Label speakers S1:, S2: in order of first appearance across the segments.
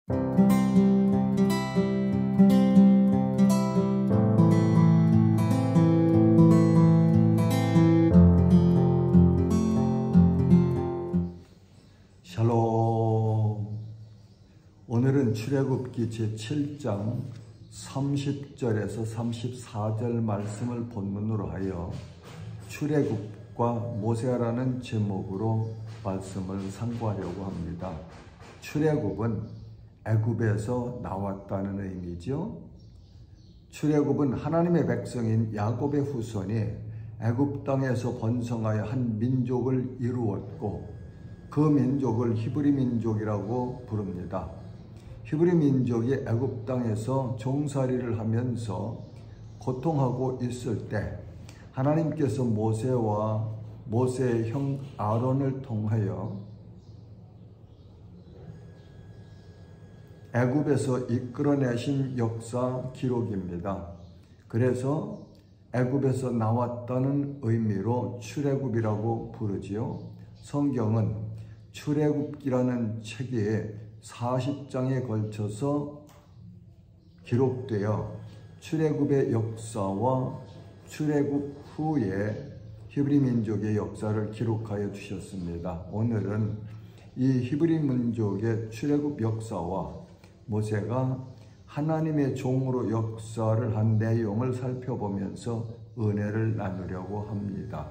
S1: 샬롬. 오늘은 출애굽기 제7장 30절에서 34절 말씀을 본문으로 하여 출애굽과 모세라는 제목으로 말씀을 상고하려고 합니다. 출애굽은 애굽에서 나왔다는 의미죠. 출애굽은 하나님의 백성인 야곱의 후손이 애굽 땅에서 번성하여 한 민족을 이루었고, 그 민족을 히브리 민족이라고 부릅니다. 히브리 민족이 애굽 땅에서 종살이를 하면서 고통하고 있을 때 하나님께서 모세와 모세의 형 아론을 통하여 애굽에서 이끌어내신 역사 기록입니다. 그래서 애굽에서 나왔다는 의미로 출애굽이라고 부르지요. 성경은 출애굽기라는 책이 40장에 걸쳐서 기록되어 출애굽의 역사와 출애굽 후에 히브리 민족의 역사를 기록하여 주셨습니다. 오늘은 이 히브리 민족의 출애굽 역사와 모세가 하나님의 종으로 역사를 한 내용을 살펴보면서 은혜를 나누려고 합니다.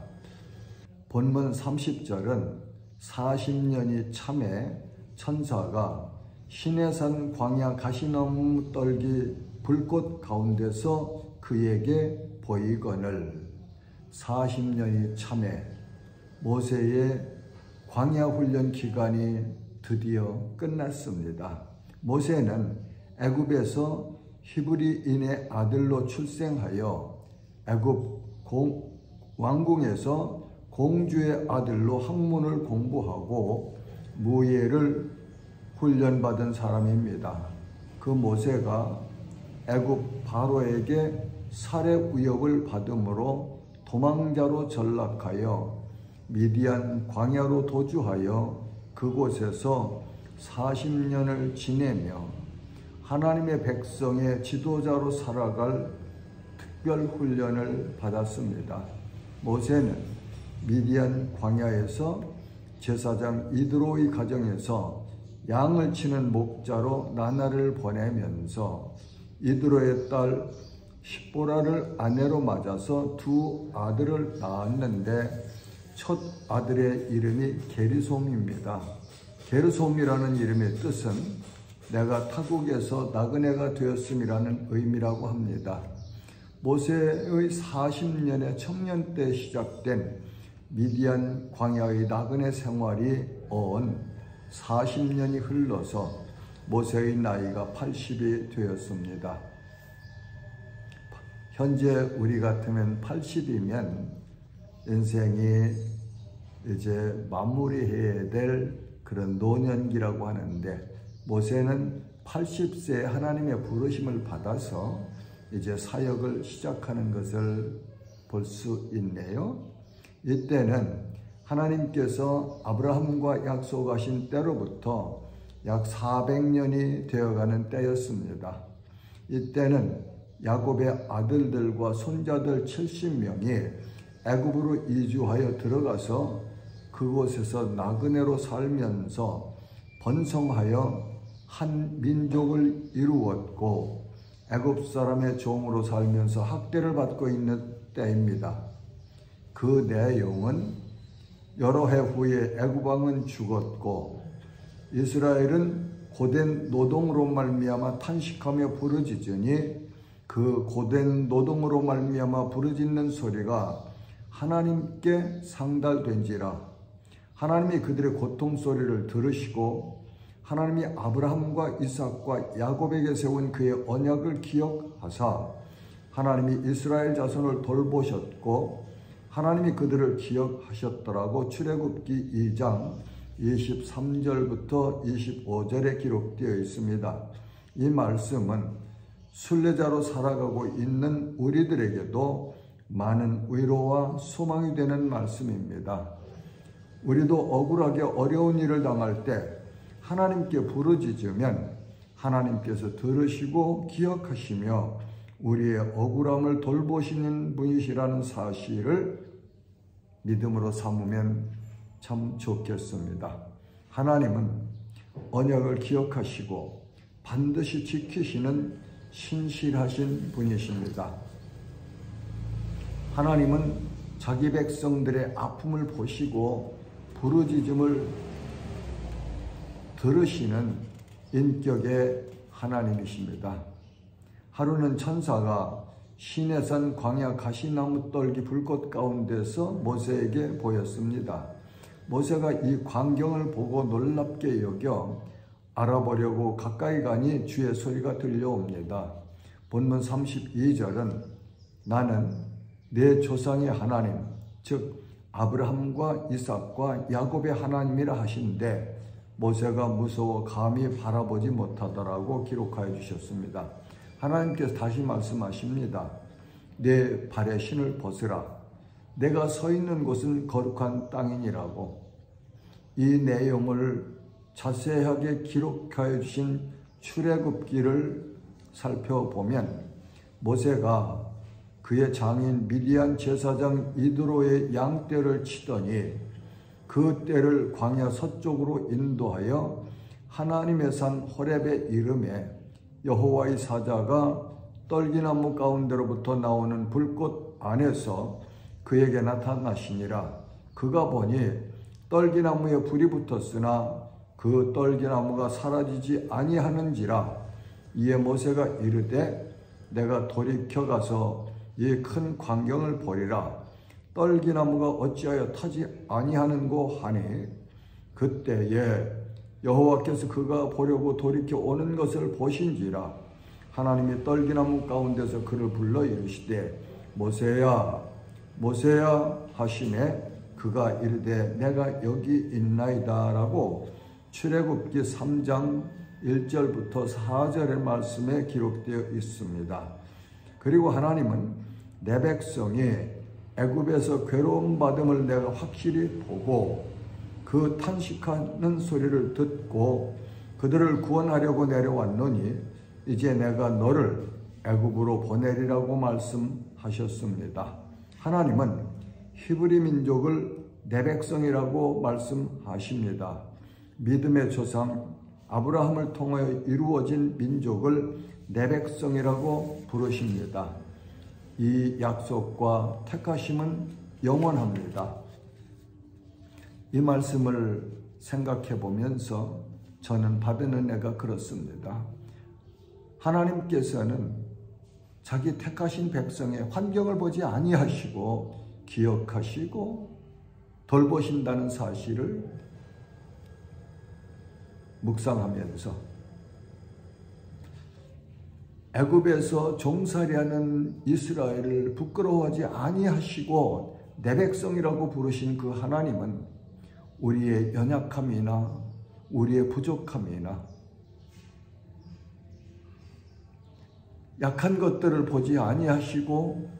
S1: 본문 30절은 40년이 참에 천사가 시내산 광야 가시나무 떨기 불꽃 가운데서 그에게 보이거늘. 40년이 참에 모세의 광야 훈련 기간이 드디어 끝났습니다. 모세는 애굽에서 히브리인의 아들로 출생하여 애굽 왕궁에서 공주의 아들로 학문을 공부하고 무예를 훈련받은 사람입니다. 그 모세가 애굽 바로에게 살해 위협을 받음으로 도망자로 전락하여 미디안 광야로 도주하여 그곳에서 40년을 지내며 하나님의 백성의 지도자로 살아갈 특별 훈련을 받았습니다. 모세는 미디안 광야에서 제사장 이드로의 가정에서 양을 치는 목자로 나날을 보내면서 이드로의 딸 십보라를 아내로 맞아서 두 아들을 낳았는데 첫 아들의 이름이 게르솜입니다. 게르솜이라는 이름의 뜻은 내가 타국에서 나그네가 되었음이라는 의미라고 합니다. 모세의 40년의 청년 때 시작된 미디안 광야의 나그네 생활이 온 40년이 흘러서 모세의 나이가 80이 되었습니다. 현재 우리 같으면 80이면 인생이 이제 마무리해야 될 그런 노년기라고 하는데, 모세는 80세에 하나님의 부르심을 받아서 이제 사역을 시작하는 것을 볼 수 있네요. 이때는 하나님께서 아브라함과 약속하신 때로부터 약 400년이 되어가는 때였습니다. 이때는 야곱의 아들들과 손자들 70명이 애굽으로 이주하여 들어가서 그곳에서 나그네로 살면서 번성하여 한 민족을 이루었고, 애굽 사람의 종으로 살면서 학대를 받고 있는 때입니다. 그 내용은 여러 해 후에 애굽 왕은 죽었고 이스라엘은 고된 노동으로 말미암아 탄식하며 부르짖으니 그 고된 노동으로 말미암아 부르짖는 소리가 하나님께 상달된지라. 하나님이 그들의 고통 소리를 들으시고 하나님이 아브라함과 이삭과 야곱에게 세운 그의 언약을 기억하사 하나님이 이스라엘 자손을 돌보셨고 하나님이 그들을 기억하셨더라고 출애굽기 2장 23절부터 25절에 기록되어 있습니다. 이 말씀은 순례자로 살아가고 있는 우리들에게도 많은 위로와 소망이 되는 말씀입니다. 우리도 억울하게 어려운 일을 당할 때 하나님께 부르짖으면 하나님께서 들으시고 기억하시며 우리의 억울함을 돌보시는 분이시라는 사실을 믿음으로 삼으면 참 좋겠습니다. 하나님은 언약을 기억하시고 반드시 지키시는 신실하신 분이십니다. 하나님은 자기 백성들의 아픔을 보시고 부르짖음을 들으시는 인격의 하나님이십니다. 하루는 천사가 시내산 광야 가시나무 떨기 불꽃 가운데서 모세에게 보였습니다. 모세가 이 광경을 보고 놀랍게 여겨 알아보려고 가까이 가니 주의 소리가 들려옵니다. 본문 32절은 나는 내 조상의 하나님, 즉 아브라함과 이삭과 야곱의 하나님이라 하신데 모세가 무서워 감히 바라보지 못하더라고 기록하여 주셨습니다. 하나님께서 다시 말씀하십니다. 내 발의 신을 벗으라. 내가 서 있는 곳은 거룩한 땅이니라고. 이 내용을 자세하게 기록하여 주신 출애굽기를 살펴보면 모세가 그의 장인 미디안 제사장 이드로의 양떼를 치더니 그 떼를 광야 서쪽으로 인도하여 하나님의 산 호렙에 이르매 여호와의 사자가 떨기나무 가운데로부터 나오는 불꽃 안에서 그에게 나타나시니라. 그가 보니 떨기나무에 불이 붙었으나 그 떨기나무가 사라지지 아니하는지라. 이에 모세가 이르되 내가 돌이켜 가서 이 큰 광경을 보리라. 떨기나무가 어찌하여 타지 아니하는고 하니 그때에 여호와께서 그가 보려고 돌이켜 오는 것을 보신지라. 하나님이 떨기나무 가운데서 그를 불러 이르시되 모세야 모세야 하시매 그가 이르되 내가 여기 있나이다 라고 출애굽기 3장 1절부터 4절의 말씀에 기록되어 있습니다. 그리고 하나님은 내 백성이 애굽에서 괴로움 받음을 내가 확실히 보고 그 탄식하는 소리를 듣고 그들을 구원하려고 내려왔노니 이제 내가 너를 애굽으로 보내리라고 말씀하셨습니다. 하나님은 히브리 민족을 내 백성이라고 말씀하십니다. 믿음의 조상 아브라함을 통하여 이루어진 민족을 내 백성이라고 부르십니다. 이 약속과 택하심은 영원합니다. 이 말씀을 생각해 보면서 저는 받은 은혜가 그렇습니다. 하나님께서는 자기 택하신 백성의 환경을 보지 아니하시고 기억하시고 돌보신다는 사실을 묵상하면서 애굽에서 종살이하는 이스라엘을 부끄러워하지 아니하시고 내 백성이라고 부르신 그 하나님은 우리의 연약함이나 우리의 부족함이나 약한 것들을 보지 아니하시고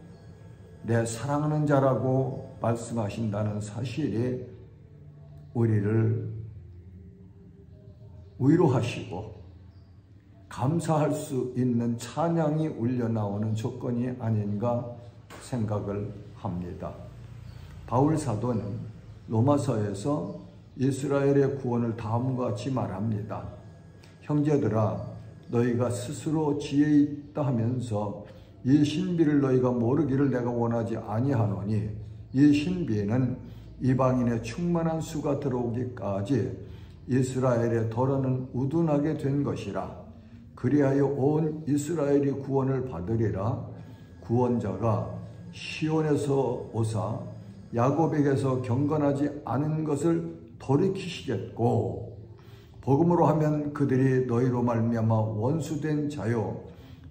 S1: 내 사랑하는 자라고 말씀하신다는 사실이 우리를 위로하시고 감사할 수 있는 찬양이 울려나오는 조건이 아닌가 생각을 합니다. 바울 사도는 로마서에서 이스라엘의 구원을 다음과 같이 말합니다. 형제들아 너희가 스스로 지혜 있다 하면서 이 신비를 너희가 모르기를 내가 원하지 아니하노니 이 신비는 이방인의 충만한 수가 들어오기까지 이스라엘의 도로는 우둔하게 된 것이라. 그리하여 온 이스라엘이 구원을 받으리라. 구원자가 시온에서 오사 야곱에게서 경건하지 않은 것을 돌이키시겠고 복음으로 하면 그들이 너희로 말미암아 원수된 자요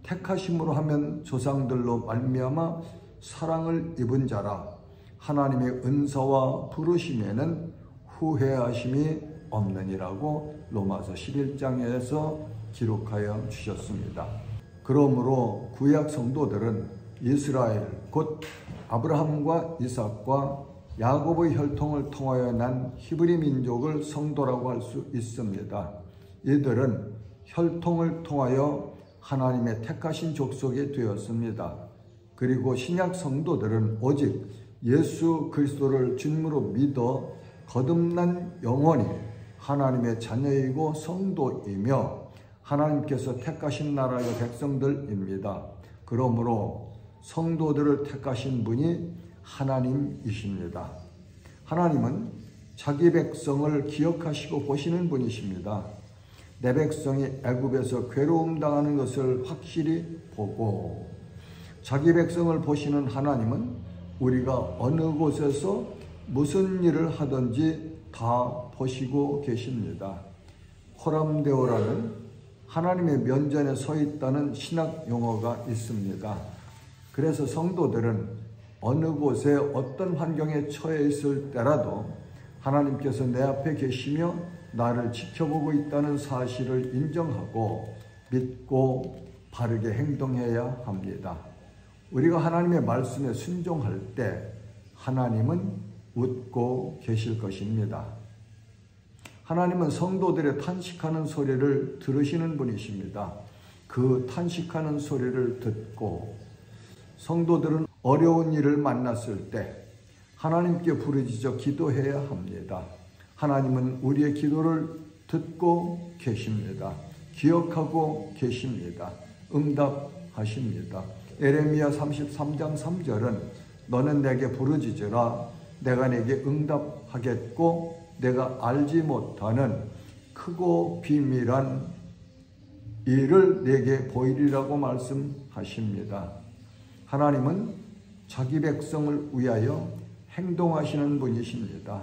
S1: 택하심으로 하면 조상들로 말미암아 사랑을 입은 자라. 하나님의 은사와 부르심에는 후회하심이 없느니라고 로마서 11장에서 기록하여 주셨습니다. 그러므로 구약 성도들은 이스라엘 곧 아브라함과 이삭과 야곱의 혈통을 통하여 난 히브리 민족을 성도라고 할 수 있습니다. 이들은 혈통을 통하여 하나님의 택하신 족속이 되었습니다. 그리고 신약 성도들은 오직 예수 그리스도를 주님으로 믿어 거듭난 영혼이 하나님의 자녀이고 성도이며 하나님께서 택하신 나라의 백성들입니다. 그러므로 성도들을 택하신 분이 하나님이십니다. 하나님은 자기 백성을 기억하시고 보시는 분이십니다. 내 백성이 애굽에서 괴로움 당하는 것을 확실히 보고 자기 백성을 보시는 하나님은 우리가 어느 곳에서 무슨 일을 하든지 다 보시고 계십니다. 호람데오라는 하나님의 면전에 서 있다는 신학 용어가 있습니다. 그래서 성도들은 어느 곳에 어떤 환경에 처해 있을 때라도 하나님께서 내 앞에 계시며 나를 지켜보고 있다는 사실을 인정하고 믿고 바르게 행동해야 합니다. 우리가 하나님의 말씀에 순종할 때 하나님은 웃고 계실 것입니다. 하나님은 성도들의 탄식하는 소리를 들으시는 분이십니다. 그 탄식하는 소리를 듣고 성도들은 어려운 일을 만났을 때 하나님께 부르짖어 기도해야 합니다. 하나님은 우리의 기도를 듣고 계십니다. 기억하고 계십니다. 응답하십니다. 에레미야 33장 3절은 너는 내게 부르짖으라 내가 내게 응답하겠고 내가 알지 못하는 크고 비밀한 일을 내게 보이리라고 말씀하십니다. 하나님은 자기 백성을 위하여 행동하시는 분이십니다.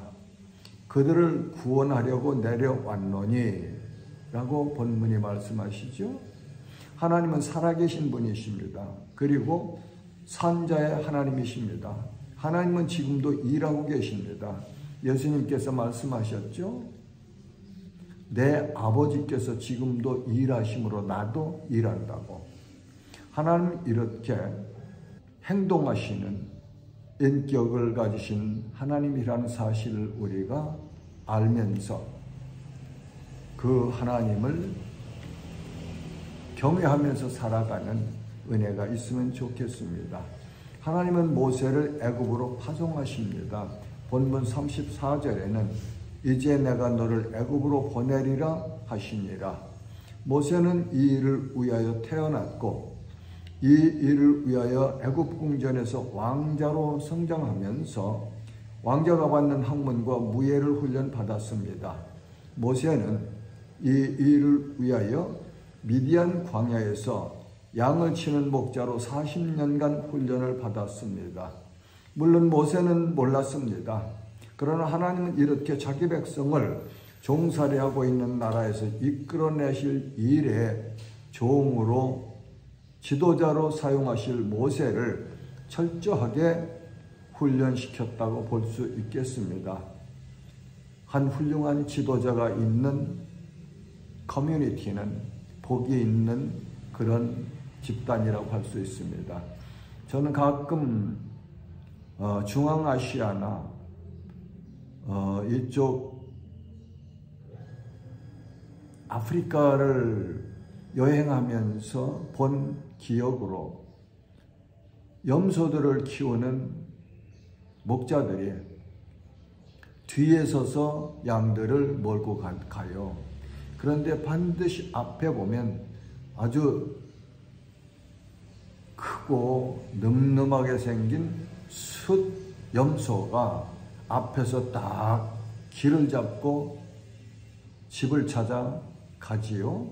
S1: 그들을 구원하려고 내려왔노니 라고 본문이 말씀하시죠. 하나님은 살아계신 분이십니다. 그리고 산자의 하나님이십니다. 하나님은 지금도 일하고 계십니다. 예수님께서 말씀하셨죠. 내 아버지께서 지금도 일하심으로 나도 일한다고. 하나님 이렇게 행동하시는 인격을 가지신 하나님이라는 사실을 우리가 알면서 그 하나님을 경외하면서 살아가는 은혜가 있으면 좋겠습니다. 하나님은 모세를 애굽으로 파송하십니다. 본문 34절에는 이제 내가 너를 애굽으로 보내리라 하시니라. 모세는 이 일을 위하여 태어났고 이 일을 위하여 애굽 궁전에서 왕자로 성장하면서 왕자가 받는 학문과 무예를 훈련받았습니다. 모세는 이 일을 위하여 미디안 광야에서 양을 치는 목자로 40년간 훈련을 받았습니다. 물론 모세는 몰랐습니다. 그러나 하나님은 이렇게 자기 백성을 종살이하고 있는 나라에서 이끌어내실 일에 종으로 지도자로 사용하실 모세를 철저하게 훈련시켰다고 볼 수 있겠습니다. 한 훌륭한 지도자가 있는 커뮤니티는 복이 있는 그런 집단이라고 할 수 있습니다. 저는 가끔 중앙아시아나 이쪽 아프리카를 여행하면서 본 기억으로 염소들을 키우는 목자들이 뒤에 서서 양들을 몰고 가요. 그런데 반드시 앞에 보면 아주 크고 늠름하게 생긴 숫 염소가 앞에서 딱 길을 잡고 집을 찾아 가지요.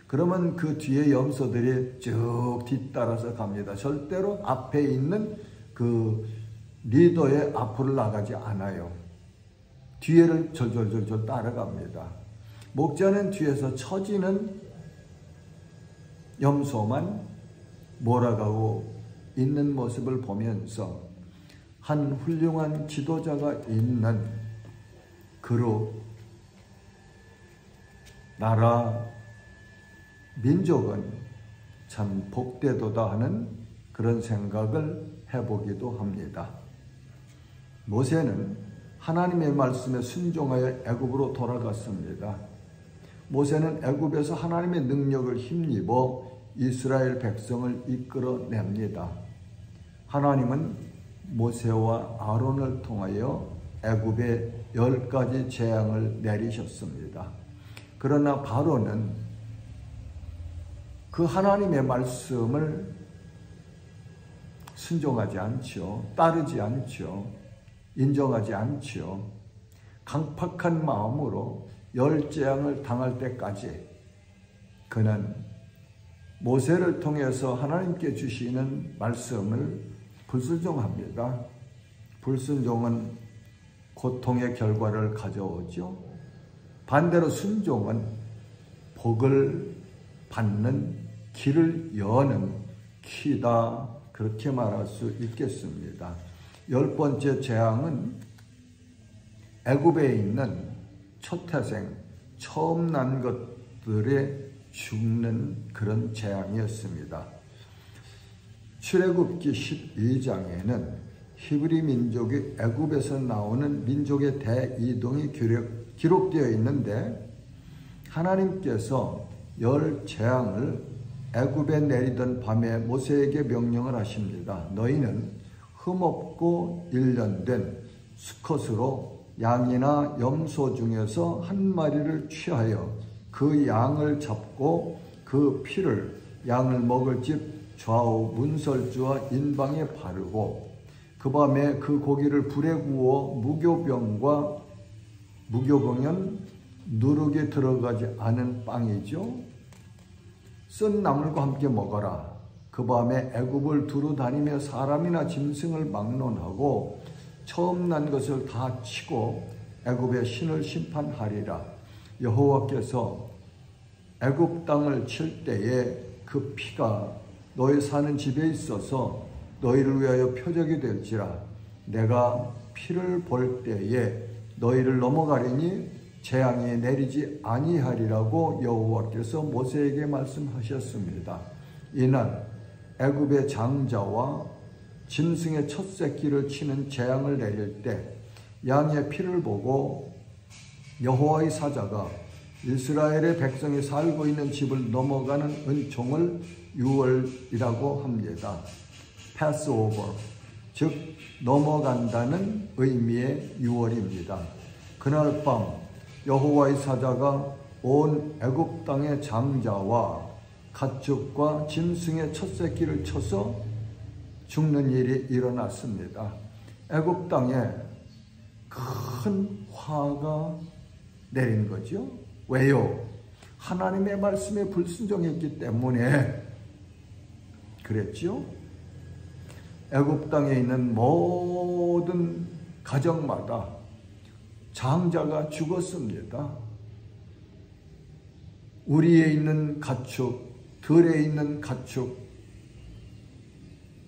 S1: 그러면 그 뒤에 염소들이 쭉 뒤따라서 갑니다. 절대로 앞에 있는 그 리더의 앞으로 나가지 않아요. 뒤에를 절절절절 따라갑니다. 목자는 뒤에서 처지는 염소만 몰아가고 있는 모습을 보면서 한 훌륭한 지도자가 있는 그룹, 나라, 민족은 참 복되도다 하는 그런 생각을 해보기도 합니다. 모세는 하나님의 말씀에 순종하여 애굽으로 돌아갔습니다. 모세는 애굽에서 하나님의 능력을 힘입어 이스라엘 백성을 이끌어냅니다. 하나님은 모세와 아론을 통하여 애굽에 10가지 재앙을 내리셨습니다. 그러나 바로는 그 하나님의 말씀을 순종하지 않죠. 따르지 않죠. 인정하지 않죠. 강팍한 마음으로 10재앙을 당할 때까지 그는 모세를 통해서 하나님께 주시는 말씀을 불순종합니다. 불순종은 고통의 결과를 가져오죠. 반대로 순종은 복을 받는 길을 여는 키다, 그렇게 말할 수 있겠습니다. 10번째 재앙은 애굽에 있는 초태생, 처음 난 것들의 죽는 그런 재앙이었습니다. 출애굽기 12장에는 히브리 민족이 애굽에서 나오는 민족의 대이동이 기록되어 있는데, 하나님께서 10재앙을 애굽에 내리던 밤에 모세에게 명령을 하십니다. 너희는 흠없고 일련된 수컷으로 양이나 염소 중에서 한 마리를 취하여 그 양을 잡고 그 피를 양을 먹을 집 좌우 문설주와 인방에 바르고 그 밤에 그 고기를 불에 구워 무교병은 누룩이 들어가지 않은 빵이죠. 쓴 나물과 함께 먹어라. 그 밤에 애굽을 두루 다니며 사람이나 짐승을 막론하고 처음 난 것을 다 치고 애굽의 신을 심판하리라. 여호와께서 애굽 땅을 칠 때에 그 피가 너희 사는 집에 있어서 너희를 위하여 표적이 될지라. 내가 피를 볼 때에 너희를 넘어가리니 재앙이 내리지 아니하리라고 여호와께서 모세에게 말씀하셨습니다. 이날 애굽의 장자와 짐승의 첫 새끼를 치는 재앙을 내릴 때 양의 피를 보고 여호와의 사자가 이스라엘의 백성이 살고 있는 집을 넘어가는 은총을 유월이라고 합니다. 패스오버, 즉 넘어간다는 의미의 유월입니다. 그날 밤 여호와의 사자가 온 애굽 땅의 장자와 가축과 짐승의 첫 새끼를 쳐서 죽는 일이 일어났습니다. 애굽 땅에 큰 화가 내린 거죠. 왜요? 하나님의 말씀에 불순종했기 때문에 그랬죠. 애굽 땅에 있는 모든 가정마다 장자가 죽었습니다. 우리에 있는 가축, 들에 있는 가축,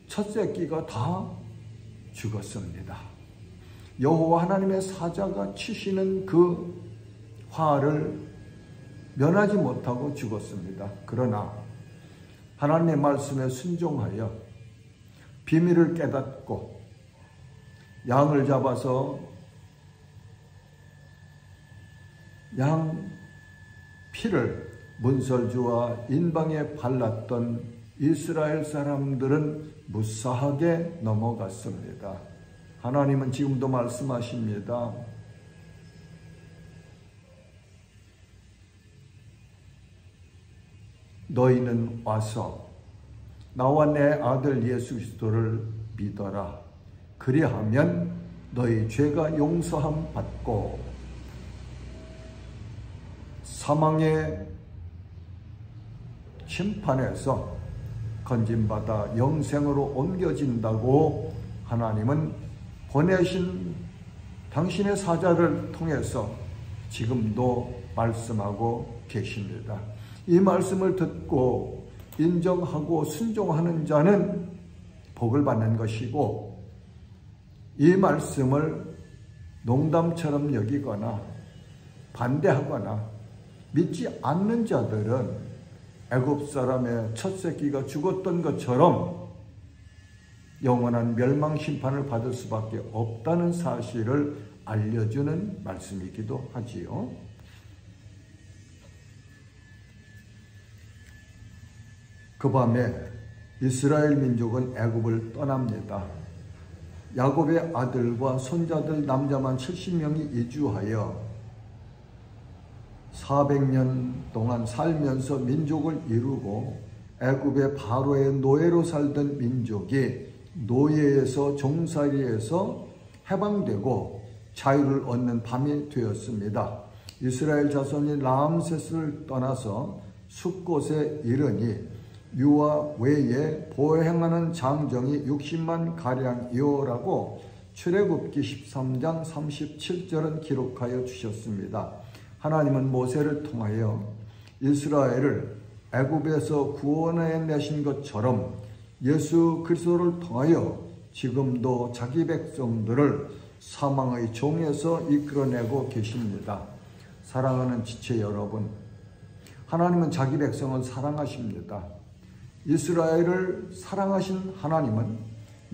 S1: 첫 새끼가 다 죽었습니다. 여호와 하나님의 사자가 치시는 그 화를 면하지 못하고 죽었습니다. 그러나 하나님의 말씀에 순종하여 비밀을 깨닫고 양을 잡아서 양 피를 문설주와 인방에 발랐던 이스라엘 사람들은 무사하게 넘어갔습니다. 하나님은 지금도 말씀하십니다. 너희는 와서 나와 내 아들 예수 그리스도를 믿어라. 그리하면 너희 죄가 용서함 받고 사망의 심판에서 건짐받아 영생으로 옮겨진다고 하나님은 보내신 당신의 사자를 통해서 지금도 말씀하고 계십니다. 이 말씀을 듣고 인정하고 순종하는 자는 복을 받는 것이고, 이 말씀을 농담처럼 여기거나 반대하거나 믿지 않는 자들은 애굽 사람의 첫 새끼가 죽었던 것처럼 영원한 멸망 심판을 받을 수밖에 없다는 사실을 알려주는 말씀이기도 하지요. 그 밤에 이스라엘 민족은 애굽을 떠납니다. 야곱의 아들과 손자들 남자만 70명이 이주하여 400년 동안 살면서 민족을 이루고 애굽의 바로의 노예로 살던 민족이 노예에서 종살이에서 해방되고 자유를 얻는 밤이 되었습니다. 이스라엘 자손이 람세스를 떠나서 숫곳에 이르니 유아 외에 보행하는 장정이 60만 가량이요라고 출애굽기 13장 37절은 기록하여 주셨습니다. 하나님은 모세를 통하여 이스라엘을 애굽에서 구원해 내신 것처럼 예수 그리스도를 통하여 지금도 자기 백성들을 사망의 종에서 이끌어내고 계십니다. 사랑하는 지체 여러분, 하나님은 자기 백성을 사랑하십니다. 이스라엘을 사랑하신 하나님은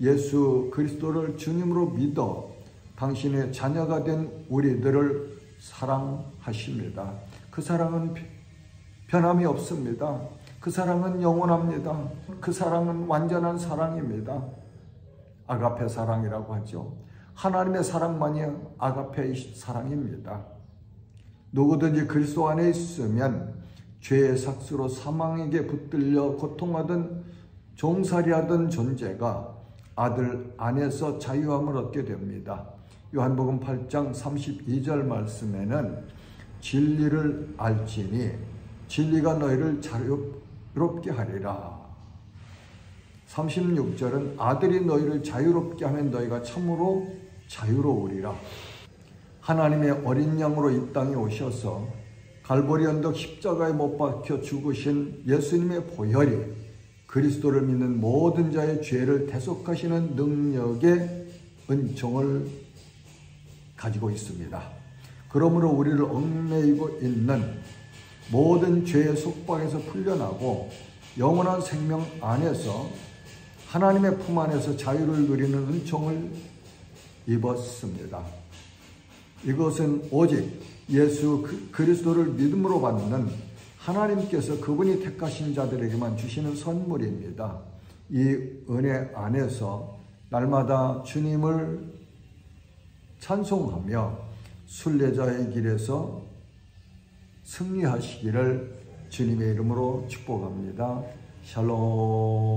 S1: 예수 그리스도를 주님으로 믿어 당신의 자녀가 된 우리들을 사랑하십니다. 그 사랑은 변함이 없습니다. 그 사랑은 영원합니다. 그 사랑은 완전한 사랑입니다. 아가페 사랑이라고 하죠. 하나님의 사랑만이 아가페의 사랑입니다. 누구든지 그리스도 안에 있으면 죄의 삭스로 사망에게 붙들려 고통하던 종살이하던 존재가 아들 안에서 자유함을 얻게 됩니다. 요한복음 8장 32절 말씀에는 진리를 알지니 진리가 너희를 자유롭게 하리라. 36절은 아들이 너희를 자유롭게 하면 너희가 참으로 자유로우리라. 하나님의 어린 양으로 이 땅에 오셔서 갈보리 언덕 십자가에 못 박혀 죽으신 예수님의 보혈이 그리스도를 믿는 모든 자의 죄를 대속하시는 능력의 은총을 가지고 있습니다. 그러므로 우리를 얽매이고 있는 모든 죄의 속박에서 풀려나고 영원한 생명 안에서 하나님의 품 안에서 자유를 누리는 은총을 입었습니다. 이것은 오직 예수 그리스도를 믿음으로 받는 하나님께서 그분이 택하신 자들에게만 주시는 선물입니다. 이 은혜 안에서 날마다 주님을 찬송하며 순례자의 길에서 승리하시기를 주님의 이름으로 축복합니다. 샬롬.